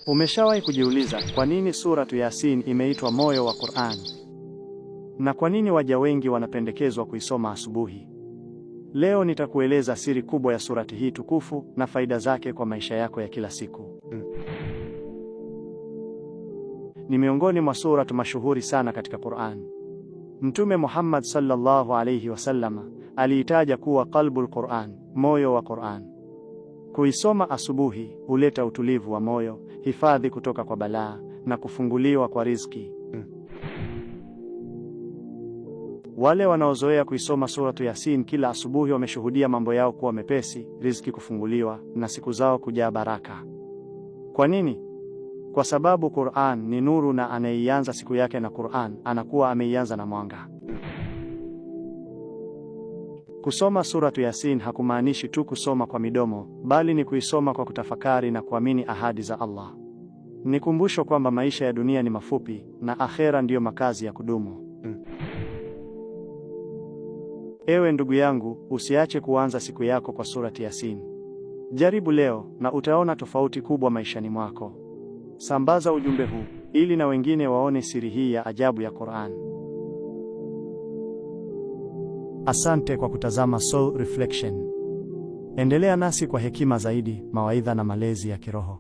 Umeshawahi kujiuliza kwa nini suratu Yasin imeitwa moyo wa Qur'an? Na kwa nini waja wengi wanapendekezwa kuisoma asubuhi? Leo nitakueleza siri kubwa ya surati hii tukufu na faida zake kwa maisha yako ya kila siku. Ni miongoni mwa suratu mashuhuri sana katika Qur'an. Mtume Muhammad sallallahu alayhi wasallam aliitaja kuwa qalbul Qur'an, moyo wa Qur'an. Kuisoma asubuhi huleta utulivu wa moyo, hifadhi kutoka kwa balaa na kufunguliwa kwa riziki. Wale wanaozoea kuisoma suratu Yasin kila asubuhi wameshuhudia mambo yao kuwa mepesi, riziki kufunguliwa na siku zao kujaa baraka. Kwa nini? Kwa sababu Qur'an ni nuru na anayeianza siku yake na Qur'an anakuwa ameianza na mwanga. Kusoma suratu Yasin hakumaanishi tu kusoma kwa midomo, bali ni kuisoma kwa kutafakari na kuamini ahadi za Allah. Ni kumbusho kwamba maisha ya dunia ni mafupi na akhera ndiyo makazi ya kudumu. Ewe ndugu yangu, usiache kuanza siku yako kwa surati Yasin. Jaribu leo na utaona tofauti kubwa maishani mwako. Sambaza ujumbe huu ili na wengine waone siri hii ya ajabu ya Qur'an. Asante kwa kutazama Soul Reflection. Endelea nasi kwa hekima zaidi, mawaidha na malezi ya kiroho.